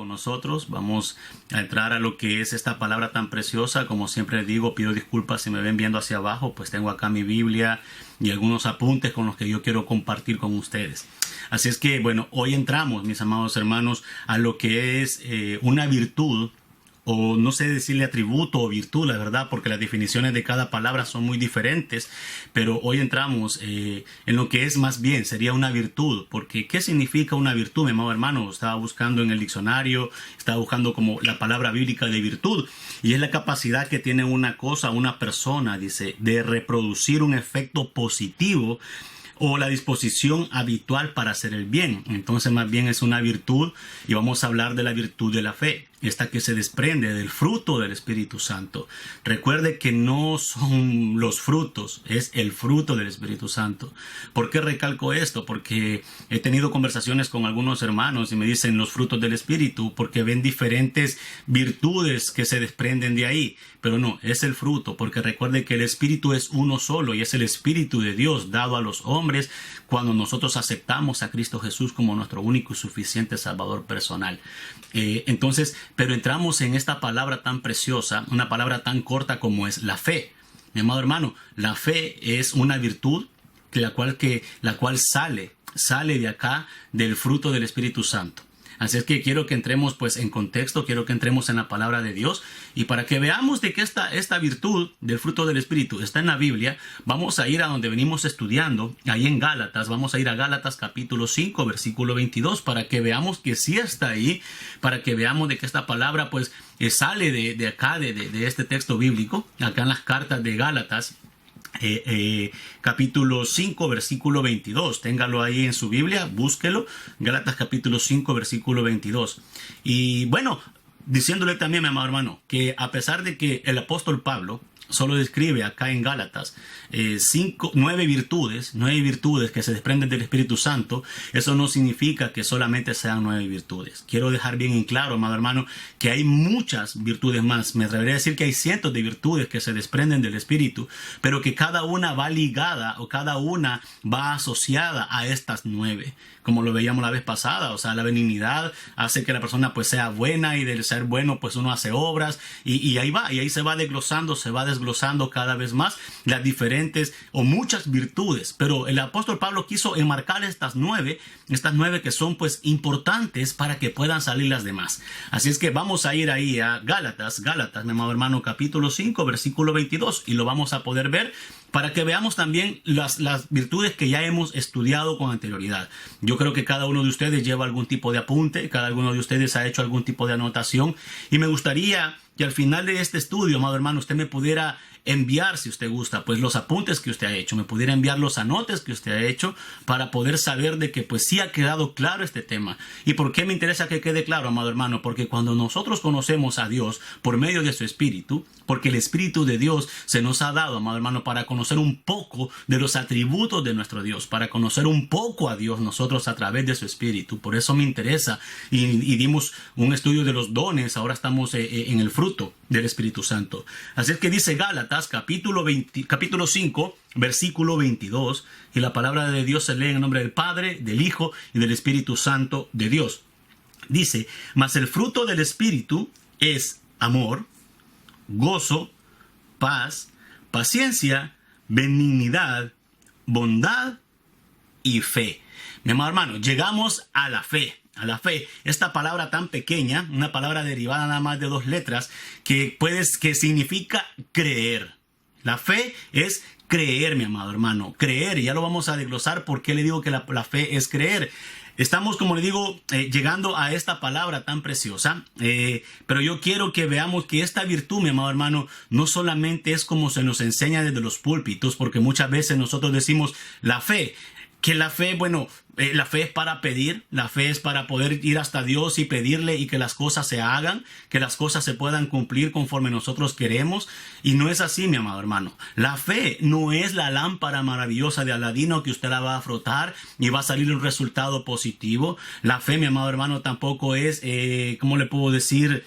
con nosotros. Vamos a entrar a lo que es esta palabra tan preciosa. Como siempre les digo, pido disculpas si me ven viendo hacia abajo, pues tengo acá mi Biblia y algunos apuntes con los que yo quiero compartir con ustedes. Así es que, bueno, hoy entramos, mis amados hermanos, a lo que es una virtud, o no sé decirle atributo o virtud, la verdad, porque las definiciones de cada palabra son muy diferentes, pero hoy entramos en lo que es más bien, sería una virtud, porque ¿qué significa una virtud, mi amado hermano? Estaba buscando en el diccionario, estaba buscando como la palabra bíblica de virtud, y es la capacidad que tiene una cosa, una persona, dice, de reproducir un efecto positivo o la disposición habitual para hacer el bien. Entonces más bien es una virtud, y vamos a hablar de la virtud de la fe, esta que se desprende del fruto del Espíritu Santo. Recuerde que no son los frutos, es el fruto del Espíritu Santo. ¿Por qué recalco esto? Porque he tenido conversaciones con algunos hermanos y me dicen los frutos del Espíritu, porque ven diferentes virtudes que se desprenden de ahí. Pero no, es el fruto, porque recuerde que el Espíritu es uno solo y es el Espíritu de Dios dado a los hombres cuando nosotros aceptamos a Cristo Jesús como nuestro único y suficiente Salvador personal. Pero entramos en esta palabra tan preciosa, una palabra tan corta como es la fe. Mi amado hermano, la fe es una virtud la cual sale de acá del fruto del Espíritu Santo. Así es que quiero que entremos pues en contexto, quiero que entremos en la palabra de Dios, y para que veamos de que esta virtud del fruto del Espíritu está en la Biblia, vamos a ir a donde venimos estudiando, ahí en Gálatas. Vamos a ir a Gálatas capítulo 5, versículo 22, para que veamos que sí está ahí, para que veamos de que esta palabra pues sale de acá, de este texto bíblico, acá en las cartas de Gálatas. Capítulo 5, versículo 22. Téngalo ahí en su Biblia, búsquelo. Gálatas capítulo 5, versículo 22. Y bueno, diciéndole también, mi amado hermano, que a pesar de que el apóstol Pablo solo describe acá en Gálatas 9 virtudes que se desprenden del Espíritu Santo, eso no significa que solamente sean 9 virtudes. Quiero dejar bien en claro, amado hermano, que hay muchas virtudes más. Me atrevería a decir que hay cientos de virtudes que se desprenden del Espíritu, pero que cada una va ligada o cada una va asociada a estas 9. Como lo veíamos la vez pasada, o sea, la benignidad hace que la persona pues sea buena, y del ser bueno pues uno hace obras, y ahí va, y ahí se va desglosando cada vez más las diferentes o muchas virtudes. Pero el apóstol Pablo quiso enmarcar estas nueve que son pues importantes para que puedan salir las demás. Así es que vamos a ir ahí a Gálatas, mi amado hermano, capítulo 5, versículo 22, y lo vamos a poder ver para que veamos también las virtudes que ya hemos estudiado con anterioridad. Yo creo que cada uno de ustedes lleva algún tipo de apunte, cada uno de ustedes ha hecho algún tipo de anotación, y me gustaría que al final de este estudio, amado hermano, usted me pudiera enviar, si usted gusta, pues los apuntes que usted ha hecho, me pudiera enviar los anotes que usted ha hecho, para poder saber de que pues sí ha quedado claro este tema. ¿Y por qué me interesa que quede claro, amado hermano? Porque cuando nosotros conocemos a Dios por medio de su Espíritu, porque el Espíritu de Dios se nos ha dado, amado hermano, para conocer un poco de los atributos de nuestro Dios, para conocer un poco a Dios nosotros a través de su Espíritu. Por eso me interesa, y dimos un estudio de los dones, ahora estamos en el fruto del Espíritu Santo. Así es que dice Gálatas capítulo 5, versículo 22, y la palabra de Dios se lee en el nombre del Padre, del Hijo y del Espíritu Santo de Dios. Dice: mas el fruto del Espíritu es amor, gozo, paz, paciencia, benignidad, bondad y fe. Mi amado hermano, llegamos a la fe. Esta palabra tan pequeña, una palabra derivada nada más de 2 letras, que significa creer. La fe es creer, mi amado hermano, creer. Y ya lo vamos a desglosar por qué le digo que la fe es creer. Estamos, como le digo, llegando a esta palabra tan preciosa, pero yo quiero que veamos que esta virtud, mi amado hermano, no solamente es como se nos enseña desde los púlpitos, porque muchas veces nosotros decimos la fe, la fe es para pedir, la fe es para poder ir hasta Dios y pedirle y que las cosas se hagan, que las cosas se puedan cumplir conforme nosotros queremos. Y no es así, mi amado hermano. La fe no es la lámpara maravillosa de Aladino que usted la va a frotar y va a salir un resultado positivo. La fe, mi amado hermano, tampoco es, ¿cómo le puedo decir?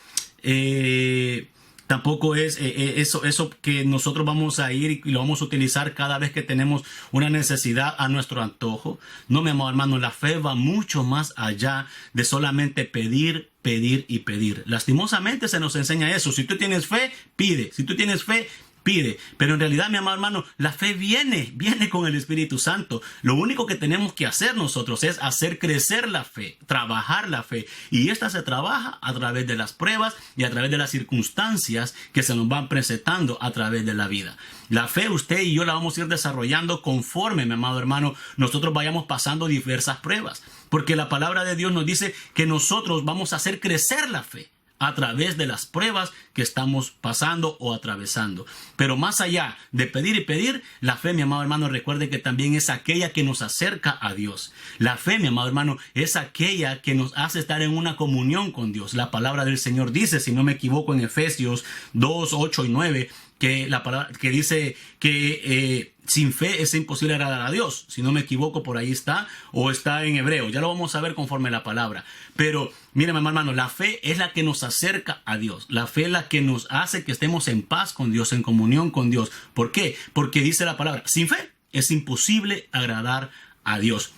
Tampoco es eso que nosotros vamos a ir y lo vamos a utilizar cada vez que tenemos una necesidad a nuestro antojo. No, mi amado hermano, la fe va mucho más allá de solamente pedir, pedir y pedir. Lastimosamente se nos enseña eso. Si tú tienes fe, pide. Si tú tienes fe, pide. Pero en realidad, mi amado hermano, la fe viene con el Espíritu Santo. Lo único que tenemos que hacer nosotros es hacer crecer la fe, trabajar la fe. Y esta se trabaja a través de las pruebas y a través de las circunstancias que se nos van presentando a través de la vida. La fe, usted y yo la vamos a ir desarrollando conforme, mi amado hermano, nosotros vayamos pasando diversas pruebas. Porque la palabra de Dios nos dice que nosotros vamos a hacer crecer la fe a través de las pruebas que estamos pasando o atravesando. Pero más allá de pedir y pedir, la fe, mi amado hermano, recuerde que también es aquella que nos acerca a Dios. La fe, mi amado hermano, es aquella que nos hace estar en una comunión con Dios. La palabra del Señor dice, si no me equivoco, en Efesios 2, 8 y 9, que la palabra que dice que sin fe es imposible agradar a Dios. Si no me equivoco, por ahí está, o está en Hebreo. Ya lo vamos a ver conforme la palabra. Pero, mire, mi hermano, la fe es la que nos acerca a Dios. La fe es la que nos hace que estemos en paz con Dios, en comunión con Dios. ¿Por qué? Porque dice la palabra, sin fe es imposible agradar a Dios.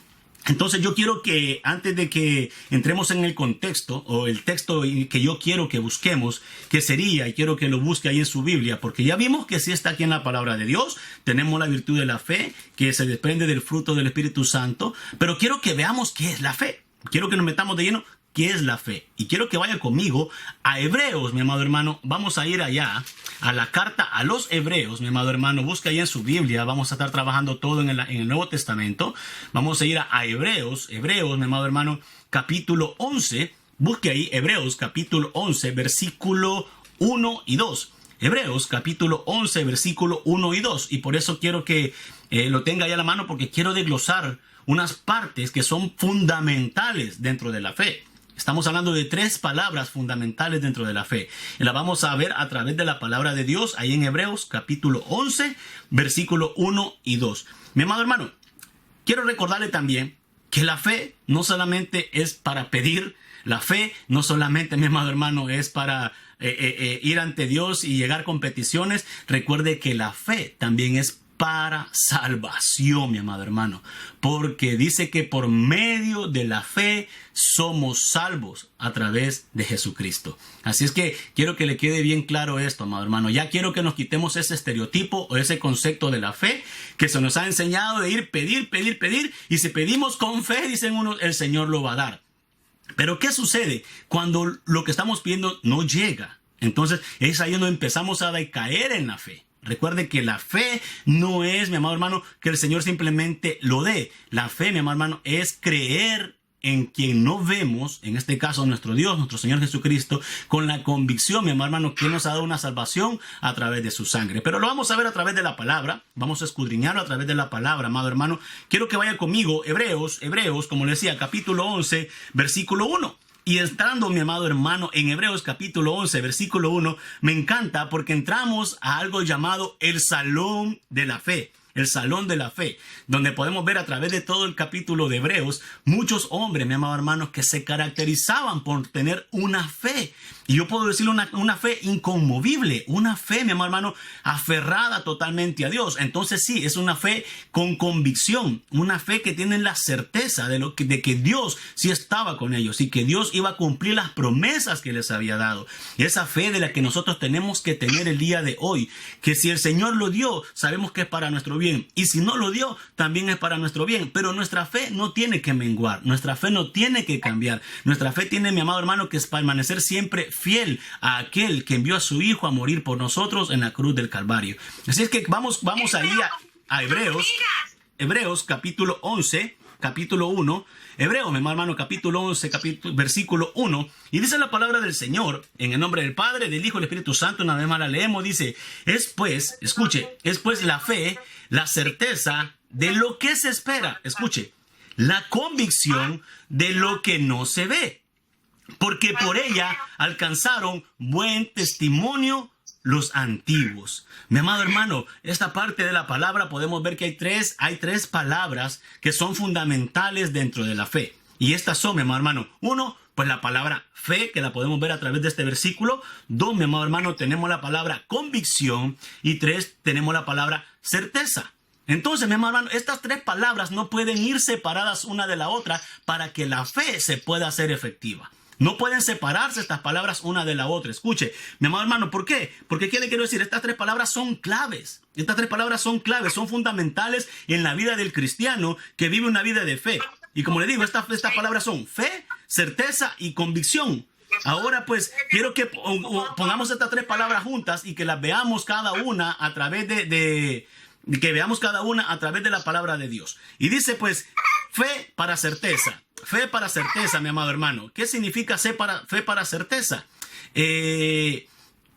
Entonces yo quiero que antes de que entremos en el contexto o el texto que yo quiero que busquemos, que sería, y quiero que lo busque ahí en su Biblia, porque ya vimos que sí está aquí en la palabra de Dios, tenemos la virtud de la fe, que se desprende del fruto del Espíritu Santo, pero quiero que veamos qué es la fe. Quiero que nos metamos de lleno qué es la fe. Y quiero que vaya conmigo a Hebreos, mi amado hermano. Vamos a ir allá a la carta a los Hebreos, mi amado hermano. Busca ahí en su Biblia. Vamos a estar trabajando todo en el Nuevo Testamento. Vamos a ir a Hebreos, mi amado hermano, capítulo 11. Busque ahí Hebreos, capítulo 11, versículo 1 y 2. Hebreos, capítulo 11, versículo 1 y 2. Y por eso quiero que lo tenga ahí a la mano, porque quiero desglosar unas partes que son fundamentales dentro de la fe. Estamos hablando de 3 palabras fundamentales dentro de la fe. Y la vamos a ver a través de la palabra de Dios, ahí en Hebreos, capítulo 11, versículo 1 y 2. Mi amado hermano, quiero recordarle también que la fe no solamente es para pedir. La fe no solamente, mi amado hermano, es para ir ante Dios y llegar con peticiones. Recuerde que la fe también es para salvación, mi amado hermano, porque dice que por medio de la fe somos salvos a través de Jesucristo. Así es que quiero que le quede bien claro esto, amado hermano. Ya quiero que nos quitemos ese estereotipo o ese concepto de la fe que se nos ha enseñado de ir pedir, pedir, pedir, y si pedimos con fe, dicen unos, el Señor lo va a dar. Pero ¿qué sucede cuando lo que estamos pidiendo no llega? Entonces es ahí donde empezamos a decaer en la fe. Recuerde que la fe no es, mi amado hermano, que el Señor simplemente lo dé. La fe, mi amado hermano, es creer en quien no vemos, en este caso nuestro Dios, nuestro Señor Jesucristo, con la convicción, mi amado hermano, que nos ha dado una salvación a través de su sangre. Pero lo vamos a ver a través de la palabra, vamos a escudriñarlo a través de la palabra, amado hermano. Quiero que vaya conmigo, Hebreos, como le decía, capítulo 11, versículo 1. Y entrando, mi amado hermano, en Hebreos capítulo 11, versículo 1, me encanta porque entramos a algo llamado el salón de la fe. El salón de la fe, donde podemos ver a través de todo el capítulo de Hebreos, muchos hombres, mi amado hermano, que se caracterizaban por tener una fe. Y yo puedo decir una fe inconmovible, una fe, mi amado hermano, aferrada totalmente a Dios. Entonces sí, es una fe con convicción, una fe que tienen la certeza de que Dios sí estaba con ellos y que Dios iba a cumplir las promesas que les había dado. Y esa fe de la que nosotros tenemos que tener el día de hoy, que si el Señor lo dio, sabemos que es para nuestro bien. Y si no lo dio, también es para nuestro bien. Pero nuestra fe no tiene que menguar, nuestra fe no tiene que cambiar. Nuestra fe tiene, mi amado hermano, que es permanecer siempre fiel a aquel que envió a su Hijo a morir por nosotros en la cruz del Calvario. Así es que vamos ahí a Hebreos capítulo 11, capítulo 1. Hebreos, mi hermano, capítulo 11, versículo 1. Y dice la palabra del Señor, en el nombre del Padre, del Hijo y del Espíritu Santo. Una vez más la leemos, dice, es pues la fe, la certeza de lo que se espera. Escuche, la convicción de lo que no se ve. Porque por ella alcanzaron buen testimonio los antiguos. Mi amado hermano, esta parte de la palabra podemos ver que hay tres palabras que son fundamentales dentro de la fe. Y estas son, mi amado hermano, 1, pues la palabra fe, que la podemos ver a través de este versículo. 2, mi amado hermano, tenemos la palabra convicción. Y 3, tenemos la palabra certeza. Entonces, mi amado hermano, estas 3 palabras no pueden ir separadas una de la otra para que la fe se pueda hacer efectiva. No pueden separarse estas palabras una de la otra. Escuche, mi amado hermano, ¿por qué? Porque ¿qué le quiero decir? Estas 3 palabras son claves. Estas 3 palabras son claves, son fundamentales en la vida del cristiano que vive una vida de fe. Y como le digo, estas palabras son fe, certeza y convicción. Ahora pues quiero que pongamos estas 3 palabras juntas y que las veamos cada una a través que veamos cada una a través de la palabra de Dios. Y dice pues, fe para certeza. Fe para certeza, mi amado hermano. ¿Qué significa fe para certeza? ¿Qué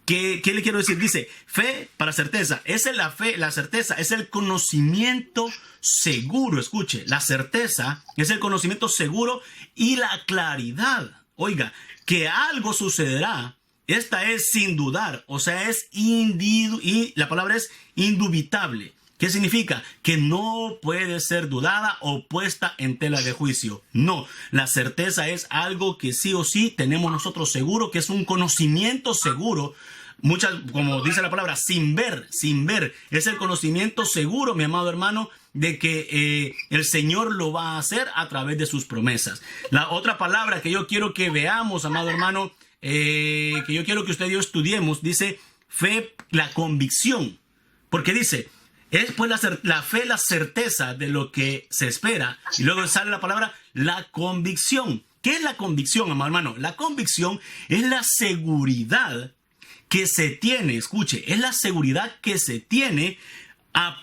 le quiero decir? Dice, fe para certeza. La fe, la certeza es el conocimiento seguro. Escuche, la certeza es el conocimiento seguro y la claridad. Oiga, que algo sucederá. Esta es sin dudar, o sea, y la palabra es indubitable. ¿Qué significa? Que no puede ser dudada o puesta en tela de juicio. No, la certeza es algo que sí o sí tenemos nosotros seguro, que es un conocimiento seguro. Como dice la palabra, sin ver. Es el conocimiento seguro, mi amado hermano, de que el Señor lo va a hacer a través de sus promesas. La otra palabra que yo quiero que veamos, amado hermano, que yo quiero que usted y yo estudiemos, dice fe, la convicción. Porque dice, es pues la fe, la certeza de lo que se espera. Y luego sale la palabra, la convicción. ¿Qué es la convicción, amado hermano? La convicción es la seguridad que se tiene, escuche, es la seguridad que se tiene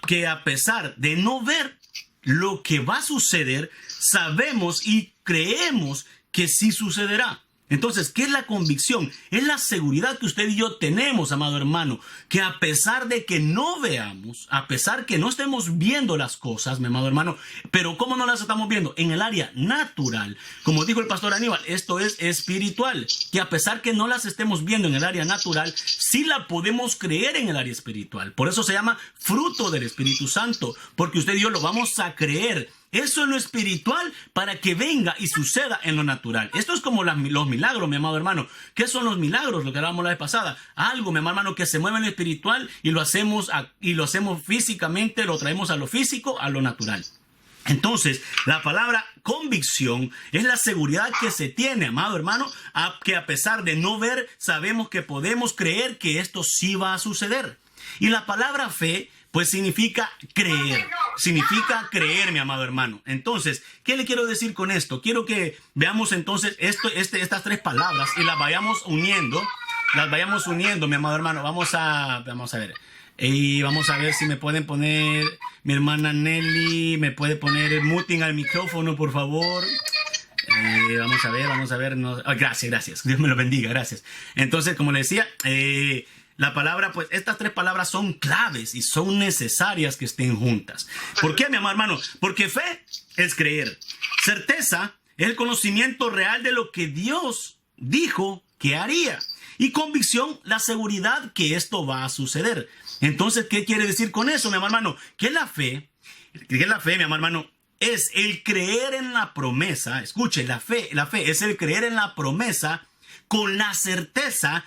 que a pesar de no ver lo que va a suceder, sabemos y creemos que sí sucederá. Entonces, ¿qué es la convicción? Es la seguridad que usted y yo tenemos, amado hermano, que a pesar de que no veamos, a pesar que no estemos viendo las cosas, mi amado hermano, pero ¿cómo no las estamos viendo? En el área natural. Como dijo el pastor Aníbal, esto es espiritual, que a pesar que no las estemos viendo en el área natural, sí la podemos creer en el área espiritual. Por eso se llama fruto del Espíritu Santo, porque usted y yo lo vamos a creer. Eso es lo espiritual para que venga y suceda en lo natural. Esto es como los milagros, mi amado hermano. ¿Qué son los milagros? Lo que hablábamos la vez pasada. Algo, mi amado hermano, que se mueve en lo espiritual y lo hacemos físicamente, lo traemos a lo físico, a lo natural. Entonces, la palabra convicción es la seguridad que se tiene, amado hermano, que a pesar de no ver, sabemos que podemos creer que esto sí va a suceder. Y la palabra fe, pues significa creer. Significa creer, mi amado hermano. Entonces, ¿qué le quiero decir con esto? Quiero que veamos entonces estas 3 palabras y las vayamos uniendo. Mi amado hermano. Vamos a ver. Y vamos a ver si me pueden poner, mi hermana Nelly, me puede poner muting al micrófono, por favor. Vamos a ver. No, gracias. Dios me lo bendiga, gracias. Entonces, como le decía, la palabra, pues estas 3 palabras son claves y son necesarias que estén juntas. ¿Por qué, mi amado hermano? Porque fe es creer. Certeza es el conocimiento real de lo que Dios dijo que haría. Y convicción, la seguridad que esto va a suceder. Entonces, ¿qué quiere decir con eso, mi amado hermano? Que la fe, mi amado hermano, es el creer en la promesa. Escuche, la fe es el creer en la promesa con la certeza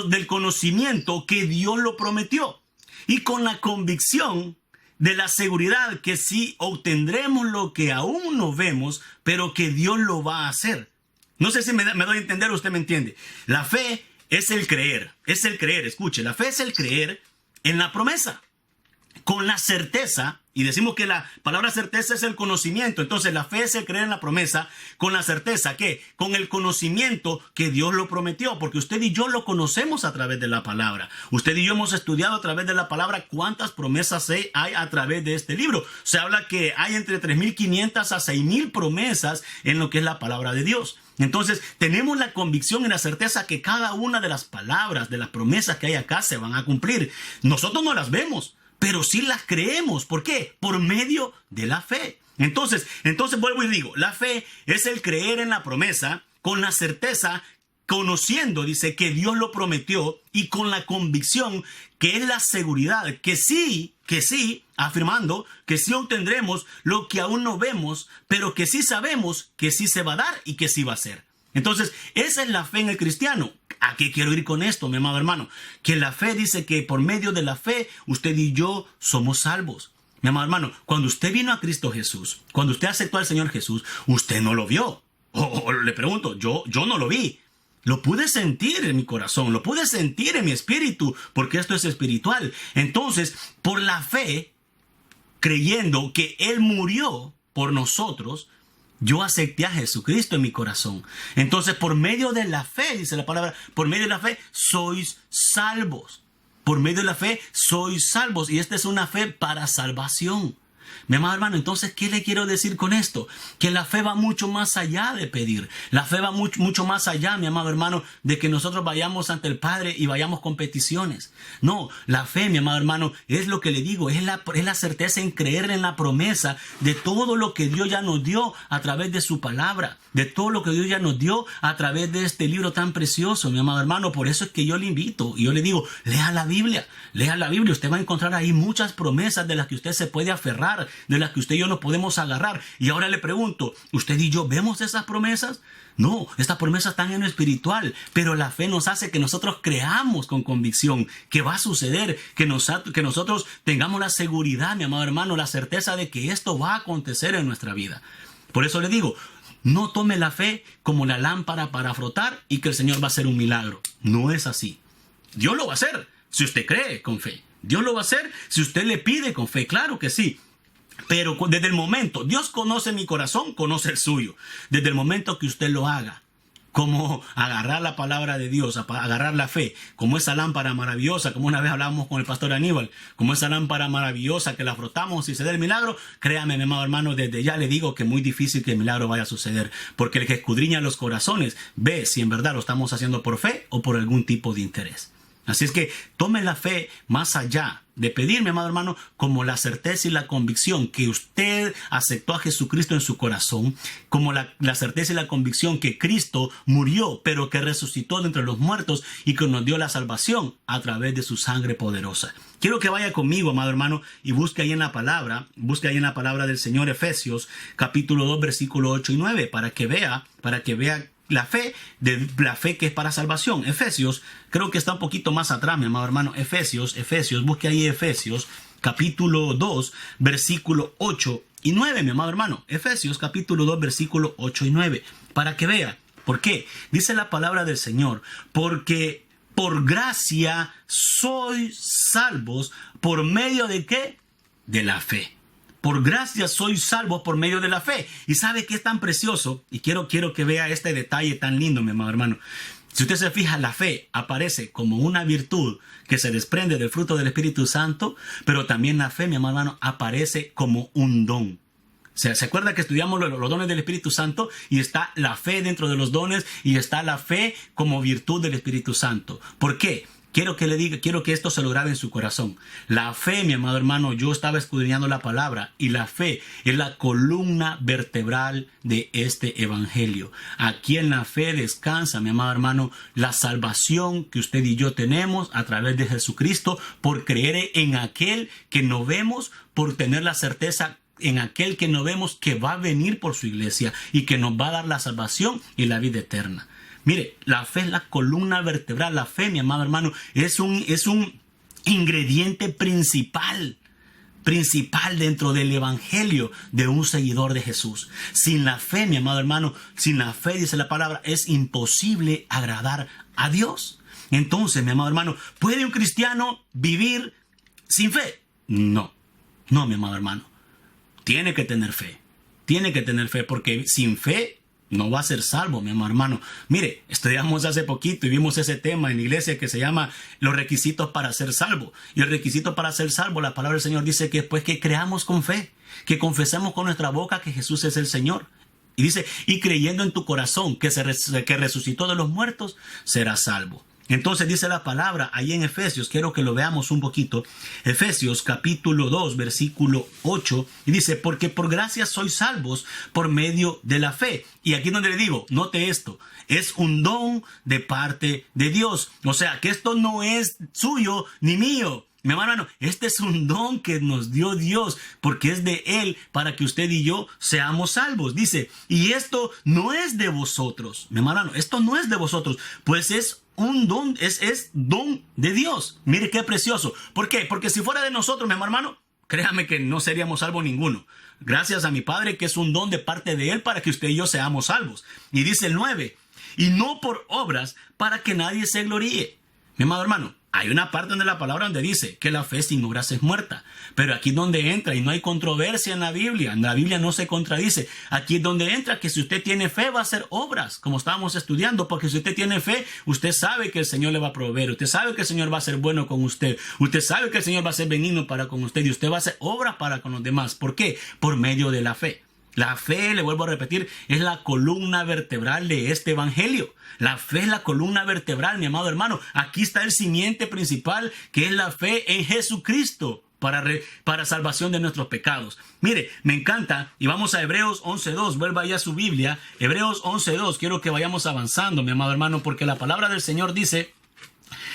del conocimiento que Dios lo prometió y con la convicción de la seguridad que sí obtendremos lo que aún no vemos, pero que Dios lo va a hacer. No sé si me doy a entender o usted me entiende. La fe es el creer, escuche, la fe es el creer en la promesa con la certeza. Y decimos que la palabra certeza es el conocimiento. Entonces la fe es el creer en la promesa con la certeza. ¿Qué? Con el conocimiento que Dios lo prometió. Porque usted y yo lo conocemos a través de la palabra. Usted y yo hemos estudiado a través de la palabra cuántas promesas hay a través de este libro. Se habla que hay entre 3.500 a 6.000 promesas en lo que es la palabra de Dios. Entonces tenemos la convicción y la certeza que cada una de las palabras, de las promesas que hay acá se van a cumplir. Nosotros no las vemos, pero sí las creemos. ¿Por qué? Por medio de la fe. Entonces vuelvo y digo, la fe es el creer en la promesa con la certeza, conociendo, dice, que Dios lo prometió y con la convicción que es la seguridad, que sí, afirmando que sí obtendremos lo que aún no vemos, pero que sí sabemos que sí se va a dar y que sí va a ser. Entonces, esa es la fe en el cristiano. ¿A qué quiero ir con esto, mi amado hermano? Que la fe dice que por medio de la fe, usted y yo somos salvos. Mi amado hermano, cuando usted vino a Cristo Jesús, cuando usted aceptó al Señor Jesús, usted no lo vio. O le pregunto, yo no lo vi. Lo pude sentir en mi corazón, lo pude sentir en mi espíritu, porque esto es espiritual. Entonces, por la fe, creyendo que Él murió por nosotros, yo acepté a Jesucristo en mi corazón. Entonces, por medio de la fe, dice la palabra, por medio de la fe sois salvos. Por medio de la fe sois salvos. Y esta es una fe para salvación. Mi amado hermano, entonces, ¿qué le quiero decir con esto? Que la fe va mucho más allá de pedir. La fe va mucho más allá, mi amado hermano, de que nosotros vayamos ante el Padre y vayamos con peticiones. No, la fe, mi amado hermano, es lo que le digo, es la certeza en creer en la promesa de todo lo que Dios ya nos dio a través de su palabra, de todo lo que Dios ya nos dio a través de este libro tan precioso, mi amado hermano. Por eso es que yo le invito y yo le digo, lea la Biblia. Usted va a encontrar ahí muchas promesas de las que usted se puede aferrar, de las que usted y yo nos podemos agarrar. Y ahora le pregunto, ¿usted y yo vemos esas promesas? No, estas promesas están en lo espiritual, pero la fe nos hace que nosotros creamos con convicción que va a suceder, que nosotros tengamos la seguridad, mi amado hermano, la certeza de que esto va a acontecer en nuestra vida. Por eso le digo, no tome la fe como la lámpara para frotar y que el Señor va a hacer un milagro. No es así. Dios lo va a hacer si usted cree con fe. Dios lo va a hacer si usted le pide con fe. Claro que sí. Pero desde el momento, Dios conoce mi corazón, conoce el suyo. Desde el momento que usted lo haga, como agarrar la palabra de Dios, agarrar la fe, como esa lámpara maravillosa, como una vez hablábamos con el pastor Aníbal, como esa lámpara maravillosa que la frotamos y se da el milagro, créame, mi amado hermano, desde ya le digo que es muy difícil que el milagro vaya a suceder, porque el que escudriña los corazones ve si en verdad lo estamos haciendo por fe o por algún tipo de interés. Así es que tome la fe más allá de pedir, mi amado hermano, como la certeza y la convicción que usted aceptó a Jesucristo en su corazón, como la certeza y la convicción que Cristo murió, pero que resucitó de entre los muertos y que nos dio la salvación a través de su sangre poderosa. Quiero que vaya conmigo, amado hermano, y busque ahí en la palabra del Señor, Efesios, capítulo 2, versículo 8 y 9, para que vea la fe que es para salvación. Efesios, creo que está un poquito más atrás, mi amado hermano. Efesios, busque ahí Efesios, capítulo 2, versículo 8 y 9, mi amado hermano. Efesios, capítulo 2, versículo 8 y 9, para que vea. ¿Por qué? Dice la palabra del Señor, porque por gracia sois salvos, ¿por medio de qué? De la fe. Por gracia sois salvos por medio de la fe. Y sabe que es tan precioso. Y quiero que vea este detalle tan lindo, mi amado hermano. Si usted se fija, la fe aparece como una virtud que se desprende del fruto del Espíritu Santo. Pero también la fe, mi amado hermano, aparece como un don. ¿Se acuerda que estudiamos los dones del Espíritu Santo? Y está la fe dentro de los dones. Y está la fe como virtud del Espíritu Santo. ¿Por qué? Quiero que esto se lo grabe en su corazón. La fe, mi amado hermano, yo estaba escudriñando la palabra y la fe es la columna vertebral de este evangelio. Aquí en la fe descansa, mi amado hermano, la salvación que usted y yo tenemos a través de Jesucristo por creer en aquel que no vemos, por tener la certeza en aquel que no vemos que va a venir por su iglesia y que nos va a dar la salvación y la vida eterna. Mire, la fe es la columna vertebral. La fe, mi amado hermano, es un ingrediente principal dentro del evangelio de un seguidor de Jesús. Sin la fe, mi amado hermano, sin la fe, dice la palabra, es imposible agradar a Dios. Entonces, mi amado hermano, ¿puede un cristiano vivir sin fe? No, mi amado hermano. Tiene que tener fe, porque sin fe no va a ser salvo, mi amado hermano. Mire, estudiamos hace poquito y vimos ese tema en la iglesia que se llama los requisitos para ser salvo. Y el requisito para ser salvo, la palabra del Señor dice que después que creamos con fe, que confesemos con nuestra boca que Jesús es el Señor. Y dice, y creyendo en tu corazón que resucitó de los muertos, serás salvo. Entonces dice la palabra ahí en Efesios, quiero que lo veamos un poquito. Efesios capítulo 2, versículo 8, y dice, porque por gracia sois salvos por medio de la fe. Y aquí donde le digo, note esto, es un don de parte de Dios. O sea, que esto no es suyo ni mío. Mi hermano, este es un don que nos dio Dios, porque es de Él para que usted y yo seamos salvos. Dice, y esto no es de vosotros. Mi hermano, esto no es de vosotros, pues es un don, es don de Dios. Mire qué precioso. ¿Por qué? Porque si fuera de nosotros, mi hermano, créame que no seríamos salvos ninguno. Gracias a mi Padre, que es un don de parte de Él para que usted y yo seamos salvos. Y dice el 9, y no por obras para que nadie se gloríe. Mi amado hermano, hay una parte de la palabra donde dice que la fe sin obras es muerta. Pero aquí es donde entra, y no hay controversia en la Biblia no se contradice. Aquí es donde entra que si usted tiene fe va a hacer obras, como estábamos estudiando, porque si usted tiene fe, usted sabe que el Señor le va a proveer, usted sabe que el Señor va a ser bueno con usted, usted sabe que el Señor va a ser benigno para con usted, y usted va a hacer obras para con los demás. ¿Por qué? Por medio de la fe. La fe, le vuelvo a repetir, es la columna vertebral de este evangelio. La fe es la columna vertebral, mi amado hermano. Aquí está el cimiento principal, que es la fe en Jesucristo para salvación de nuestros pecados. Mire, me encanta, y vamos a Hebreos 11.2, vuelva ya a su Biblia. Hebreos 11.2, quiero que vayamos avanzando, mi amado hermano, porque la palabra del Señor dice,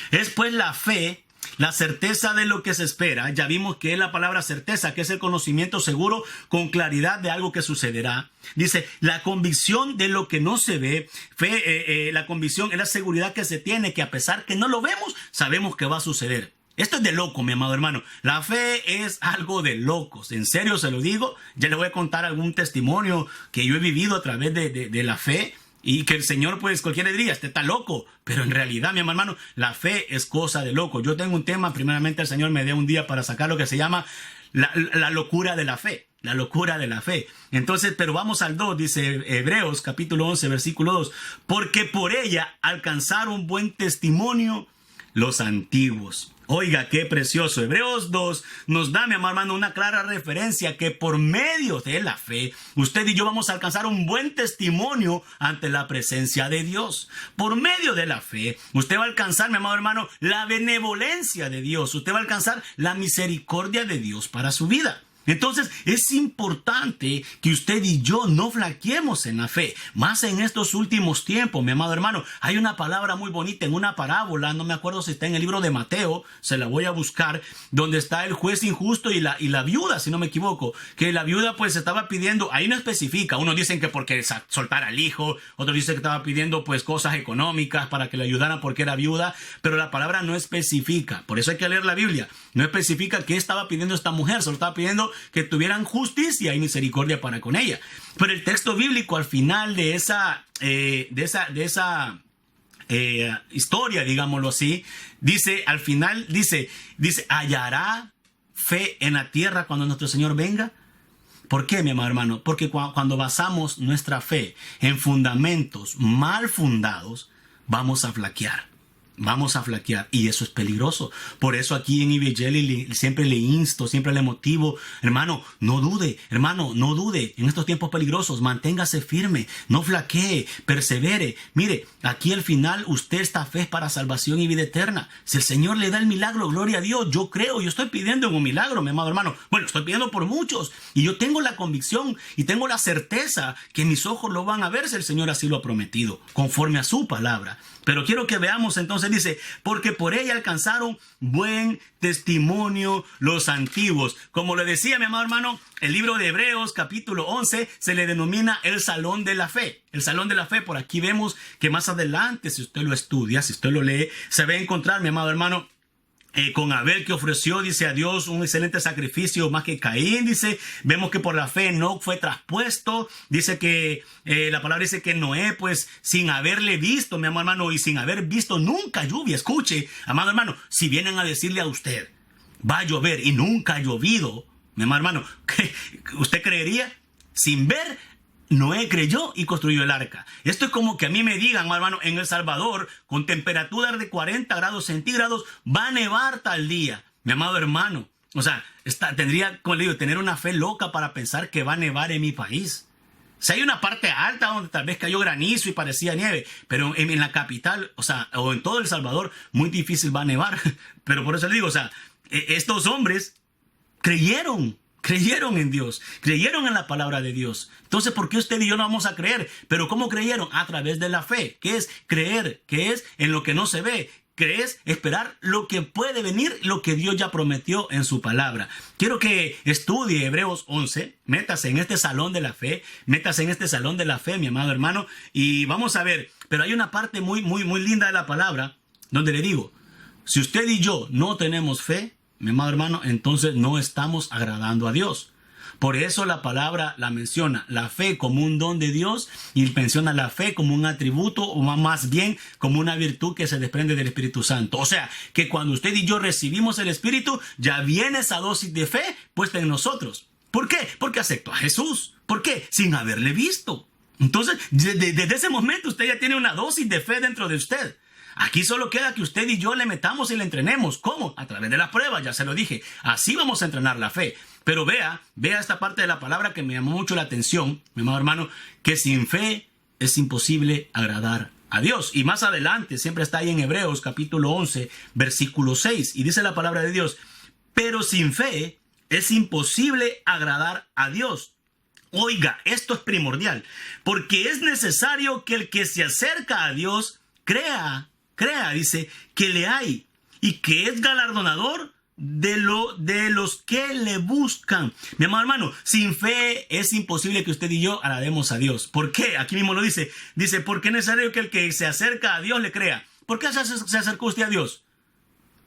es pues la fe, la certeza de lo que se espera. Ya vimos que es la palabra certeza, que es el conocimiento seguro con claridad de algo que sucederá. Dice, la convicción de lo que no se ve. Fe, la convicción es la seguridad que se tiene, que a pesar que no lo vemos, sabemos que va a suceder. Esto es de loco, mi amado hermano. La fe es algo de locos. En serio se lo digo. Ya le voy a contar algún testimonio que yo he vivido a través de la fe. Y que el Señor, pues, cualquiera diría, este está loco. Pero en realidad, mi hermano, la fe es cosa de loco. Yo tengo un tema, primeramente el Señor me dio un día para sacar lo que se llama la locura de la fe. La locura de la fe. Entonces, pero vamos al 2, dice Hebreos capítulo 11, versículo 2. Porque por ella alcanzaron buen testimonio los antiguos. Oiga, qué precioso. Hebreos 2 nos da, mi amado hermano, una clara referencia que por medio de la fe, usted y yo vamos a alcanzar un buen testimonio ante la presencia de Dios. Por medio de la fe, usted va a alcanzar, mi amado hermano, la benevolencia de Dios. Usted va a alcanzar la misericordia de Dios para su vida. Entonces es importante que usted y yo no flaqueemos en la fe, más en estos últimos tiempos, mi amado hermano. Hay una palabra muy bonita en una parábola, no me acuerdo si está en el libro de Mateo, se la voy a buscar, donde está el juez injusto y la viuda, si no me equivoco, que la viuda pues estaba pidiendo, ahí no especifica, unos dicen que porque soltara al hijo, otros dicen que estaba pidiendo pues cosas económicas para que le ayudaran porque era viuda, pero la palabra no especifica, por eso hay que leer la Biblia, no especifica qué estaba pidiendo esta mujer, solo estaba pidiendo que tuvieran justicia y misericordia para con ella. Pero el texto bíblico al final de esa historia, digámoslo así, dice, al final dice, ¿hallará fe en la tierra cuando nuestro Señor venga? ¿Por qué, mi amado hermano? Porque cuando basamos nuestra fe en fundamentos mal fundados, vamos a flaquear. Vamos a flaquear y eso es peligroso. Por eso aquí en Evangeli siempre le insto, siempre le motivo. Hermano, no dude. Hermano, no dude. En estos tiempos peligrosos, manténgase firme. No flaquee, persevere. Mire, aquí al final usted esta fe es para salvación y vida eterna. Si el Señor le da el milagro, gloria a Dios. Yo creo, yo estoy pidiendo un milagro, mi amado hermano. Bueno, estoy pidiendo por muchos. Y yo tengo la convicción y tengo la certeza que mis ojos lo van a ver si el Señor así lo ha prometido, conforme a su palabra. Pero quiero que veamos entonces, dice, porque por ella alcanzaron buen testimonio los antiguos. Como le decía mi amado hermano, el libro de Hebreos capítulo 11 se le denomina el salón de la fe. El salón de la fe, por aquí vemos que más adelante, si usted lo estudia, si usted lo lee, se va a encontrar, mi amado hermano, con Abel que ofreció, dice, a Dios un excelente sacrificio más que Caín, dice, vemos que por la fe no fue traspuesto, dice que la palabra dice que Noé, pues sin haberle visto, mi amado hermano, y sin haber visto nunca lluvia, escuche, amado hermano, si vienen a decirle a usted, va a llover y nunca ha llovido, mi amado hermano, ¿usted creería? Sin ver, Noé creyó y construyó el arca. Esto es como que a mí me digan, hermano, en El Salvador, con temperaturas de 40 grados centígrados, va a nevar tal día. Mi amado hermano, o sea, tendría, como le digo, tener una fe loca para pensar que va a nevar en mi país. Si hay una parte alta donde tal vez cayó granizo y parecía nieve, pero en la capital, o sea, o en todo El Salvador, muy difícil va a nevar. Pero por eso le digo, o sea, estos hombres creyeron en Dios, creyeron en la palabra de Dios. Entonces, ¿por qué usted y yo no vamos a creer? Pero ¿cómo creyeron? A través de la fe. ¿Qué es creer? ¿Qué es en lo que no se ve? crees esperar lo que puede venir, lo que Dios ya prometió en su palabra. Quiero que estudie Hebreos 11, métase en este salón de la fe, mi amado hermano, y vamos a ver, pero hay una parte muy linda de la palabra donde le digo, si usted y yo no tenemos fe, mi amado hermano, entonces no estamos agradando a Dios. Por eso la palabra la menciona, la fe como un don de Dios, y menciona la fe como un atributo, o más bien como una virtud que se desprende del Espíritu Santo. O sea, que cuando usted y yo recibimos el Espíritu, ya viene esa dosis de fe puesta en nosotros. ¿Por qué? Porque aceptó a Jesús. ¿Por qué? Sin haberle visto. Entonces, desde ese momento usted ya tiene una dosis de fe dentro de usted. Aquí solo queda que usted y yo le metamos y le entrenemos. ¿Cómo? A través de las pruebas, ya se lo dije. Así vamos a entrenar la fe. Pero vea esta parte de la palabra que me llamó mucho la atención, mi amado hermano, que sin fe es imposible agradar a Dios. Y más adelante, siempre está ahí en Hebreos capítulo 11, versículo 6, y dice la palabra de Dios, pero sin fe es imposible agradar a Dios. Oiga, esto es primordial, porque es necesario que el que se acerca a Dios crea, dice, que le hay y que es galardonador de los que le buscan. Mi amado hermano, sin fe es imposible que usted y yo agrademos a Dios. ¿Por qué? Aquí mismo lo dice. Dice, porque es necesario que el que se acerca a Dios le crea. ¿Por qué se acercó usted a Dios?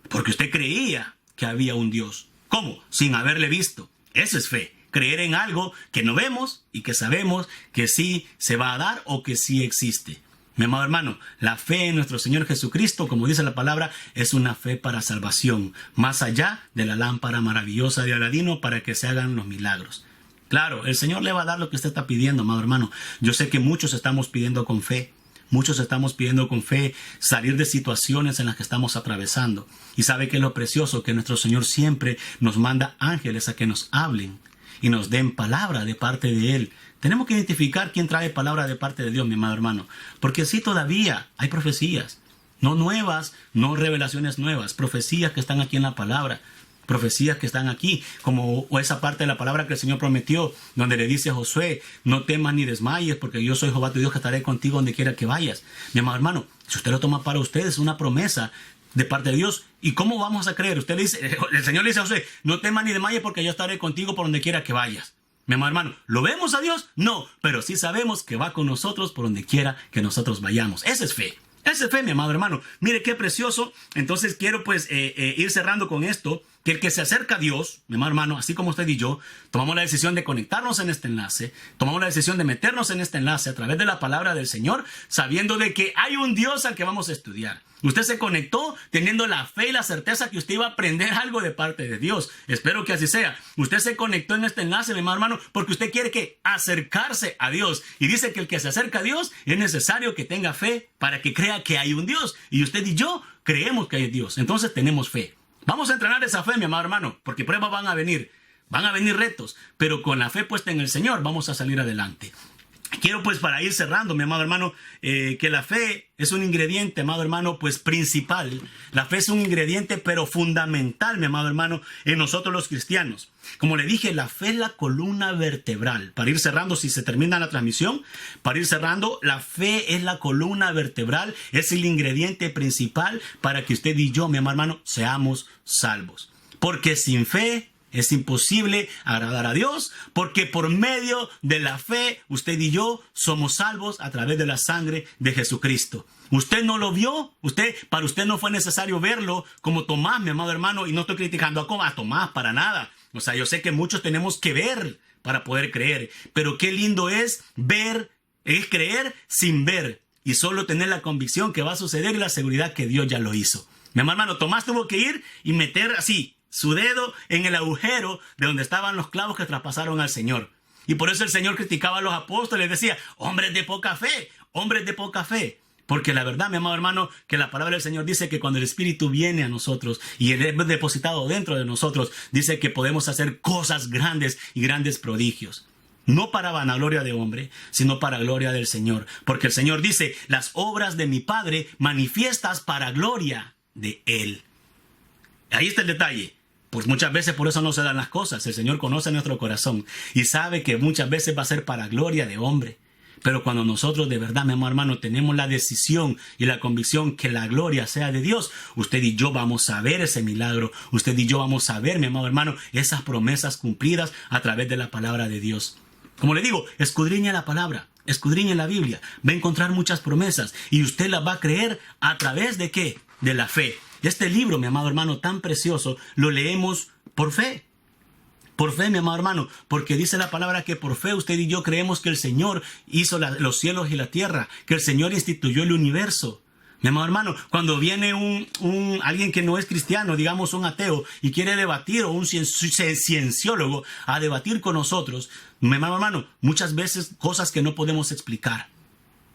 Porque usted creía que había un Dios. ¿Cómo? Sin haberle visto. Eso es fe. Creer en algo que no vemos y que sabemos que sí se va a dar o que sí existe. Mi amado hermano, la fe en nuestro Señor Jesucristo, como dice la palabra, es una fe para salvación, más allá de la lámpara maravillosa de Aladino para que se hagan los milagros. Claro, el Señor le va a dar lo que usted está pidiendo, amado hermano. Yo sé que muchos estamos pidiendo con fe. Muchos estamos pidiendo con fe salir de situaciones en las que estamos atravesando. Y sabe que es lo precioso, que nuestro Señor siempre nos manda ángeles a que nos hablen y nos den palabra de parte de Él. Tenemos que identificar quién trae palabra de parte de Dios, mi amado hermano. Porque sí, todavía hay profecías. No nuevas, no revelaciones nuevas. Profecías que están aquí en la palabra. Profecías que están aquí. Como esa parte de la palabra que el Señor prometió. Donde le dice a Josué, no temas ni desmayes, porque yo soy Jehová tu Dios que estaré contigo donde quiera que vayas. Mi amado hermano, si usted lo toma para usted, es una promesa de parte de Dios. ¿Y cómo vamos a creer? Usted le dice, el Señor le dice a Josué, no temas ni desmayes, porque yo estaré contigo por donde quiera que vayas. Mi amado hermano, ¿lo vemos a Dios? No, pero sí sabemos que va con nosotros por donde quiera que nosotros vayamos. Esa es fe. Esa es fe, mi amado hermano. Mire qué precioso. Entonces quiero ir cerrando con esto, que el que se acerca a Dios, mi amado hermano, así como usted y yo, tomamos la decisión de conectarnos en este enlace, tomamos la decisión de meternos en este enlace a través de la palabra del Señor, sabiendo de que hay un Dios al que vamos a estudiar. Usted se conectó teniendo la fe y la certeza que usted iba a aprender algo de parte de Dios. Espero que así sea. Usted se conectó en este enlace, mi amado hermano, porque usted quiere acercarse a Dios. Y dice que el que se acerca a Dios es necesario que tenga fe para que crea que hay un Dios. Y usted y yo creemos que hay Dios. Entonces tenemos fe. Vamos a entrenar esa fe, mi amado hermano, porque pruebas van a venir retos, pero con la fe puesta en el Señor vamos a salir adelante. Quiero para ir cerrando, mi amado hermano, que la fe es un ingrediente, amado hermano, principal. La fe es un ingrediente, pero fundamental, mi amado hermano, en nosotros los cristianos. Como le dije, la fe es la columna vertebral. Para ir cerrando, si se termina la transmisión, para ir cerrando, la fe es la columna vertebral, es el ingrediente principal para que usted y yo, mi amado hermano, seamos salvos. Porque sin fe es imposible agradar a Dios, porque por medio de la fe, usted y yo somos salvos a través de la sangre de Jesucristo. Usted no lo vio, para usted no fue necesario verlo, como Tomás, mi amado hermano, y no estoy criticando a Tomás para nada. O sea, yo sé que muchos tenemos que ver para poder creer, pero qué lindo es ver, es creer sin ver, y solo tener la convicción que va a suceder y la seguridad que Dios ya lo hizo. Mi amado hermano, Tomás tuvo que ir y meter así su dedo en el agujero de donde estaban los clavos que traspasaron al Señor. Y por eso el Señor criticaba a los apóstoles, decía, hombres de poca fe, hombres de poca fe. Porque la verdad, mi amado hermano, que la palabra del Señor dice que cuando el Espíritu viene a nosotros y Él es depositado dentro de nosotros, dice que podemos hacer cosas grandes y grandes prodigios. No para vanagloria de hombre, sino para gloria del Señor. Porque el Señor dice, las obras de mi Padre manifiestas para gloria de Él. Ahí está el detalle. Pues muchas veces por eso no se dan las cosas. El Señor conoce nuestro corazón y sabe que muchas veces va a ser para gloria de hombre. Pero cuando nosotros de verdad, mi amado hermano, tenemos la decisión y la convicción que la gloria sea de Dios, usted y yo vamos a ver ese milagro. Usted y yo vamos a ver, mi amado hermano, esas promesas cumplidas a través de la palabra de Dios. Como le digo, escudriñe la palabra, escudriñe la Biblia. Va a encontrar muchas promesas y usted las va a creer a través de ¿qué? De la fe. Este libro, mi amado hermano, tan precioso, lo leemos por fe. Por fe, mi amado hermano, porque dice la palabra que por fe usted y yo creemos que el Señor hizo los cielos y la tierra, que el Señor instituyó el universo. Mi amado hermano, cuando viene alguien que no es cristiano, digamos un ateo, y quiere debatir, o un cienciólogo a debatir con nosotros, mi amado hermano, muchas veces cosas que no podemos explicar.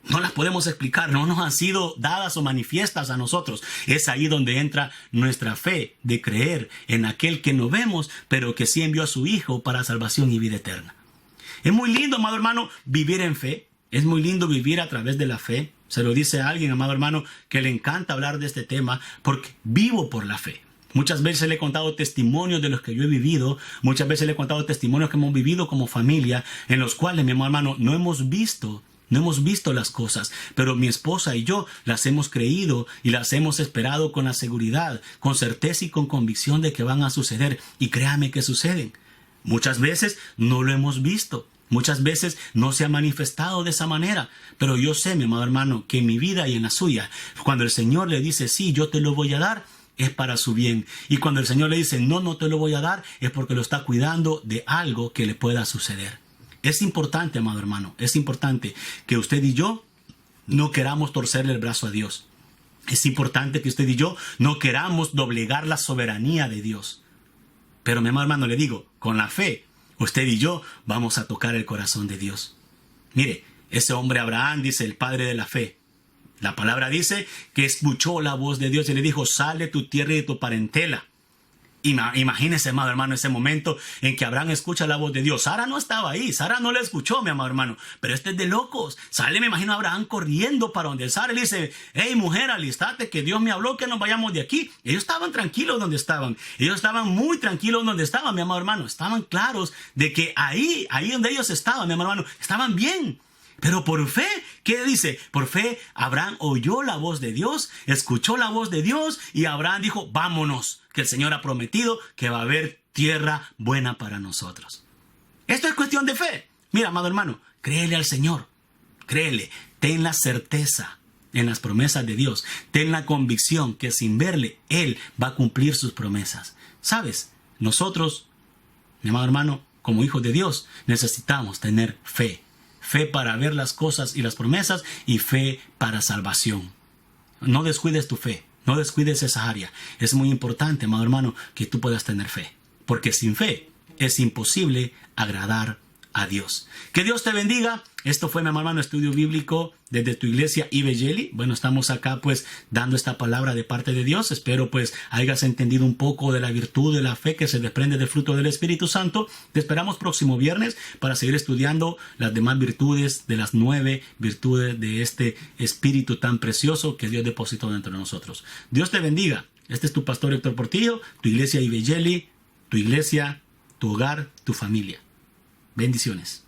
No las podemos explicar, no nos han sido dadas o manifiestas a nosotros. Es ahí donde entra nuestra fe de creer en aquel que no vemos, pero que sí envió a su Hijo para salvación y vida eterna. Es muy lindo, amado hermano, vivir en fe. Es muy lindo vivir a través de la fe. Se lo dice a alguien, amado hermano, que le encanta hablar de este tema porque vivo por la fe. Muchas veces le he contado testimonios de los que yo he vivido. Muchas veces le he contado testimonios que hemos vivido como familia, en los cuales, mi amado hermano, no hemos visto las cosas, pero mi esposa y yo las hemos creído y las hemos esperado con la seguridad, con certeza y con convicción de que van a suceder. Y créame que suceden. Muchas veces no lo hemos visto. Muchas veces no se ha manifestado de esa manera. Pero yo sé, mi amado hermano, que en mi vida y en la suya, cuando el Señor le dice, sí, yo te lo voy a dar, es para su bien. Y cuando el Señor le dice, no, no te lo voy a dar, es porque lo está cuidando de algo que le pueda suceder. Es importante, amado hermano, es importante que usted y yo no queramos torcerle el brazo a Dios. Es importante que usted y yo no queramos doblegar la soberanía de Dios. Pero, mi amado hermano, le digo, con la fe, usted y yo vamos a tocar el corazón de Dios. Mire, ese hombre Abraham, dice el padre de la fe. La palabra dice que escuchó la voz de Dios y le dijo, sal de tu tierra y de tu parentela. Imagínese, amado hermano, ese momento en que Abraham escucha la voz de Dios. Sara no estaba ahí, Sara no la escuchó, mi amado hermano, pero este es de locos. Sale, me imagino a Abraham corriendo para donde Sara y le dice, hey mujer, alistate que Dios me habló que nos vayamos de aquí. Ellos estaban tranquilos donde estaban, ellos estaban muy tranquilos donde estaban, mi amado hermano. Estaban claros de que ahí donde ellos estaban, mi amado hermano, estaban bien. Pero por fe, ¿qué dice? Por fe, Abraham oyó la voz de Dios, escuchó la voz de Dios y Abraham dijo, vámonos, que el Señor ha prometido que va a haber tierra buena para nosotros. Esto es cuestión de fe. Mira, amado hermano, créele al Señor, créele, ten la certeza en las promesas de Dios, ten la convicción que sin verle, Él va a cumplir sus promesas. ¿Sabes? Nosotros, mi amado hermano, como hijos de Dios, necesitamos tener fe. Fe para ver las cosas y las promesas y fe para salvación. No descuides tu fe, no descuides esa área. Es muy importante, amado hermano, que tú puedas tener fe. Porque sin fe es imposible agradar a Dios. Que Dios te bendiga. Esto fue, mi hermano, estudio bíblico desde tu iglesia Ibejeli. Bueno, estamos acá pues dando esta palabra de parte de Dios. Espero pues hayas entendido un poco de la virtud de la fe que se desprende del fruto del Espíritu Santo. Te esperamos próximo viernes para seguir estudiando las demás virtudes de las 9 virtudes de este Espíritu tan precioso que Dios depositó dentro de nosotros. Dios te bendiga. Este es tu pastor Héctor Portillo, tu iglesia Ibejeli, tu iglesia, tu hogar, tu familia. Bendiciones.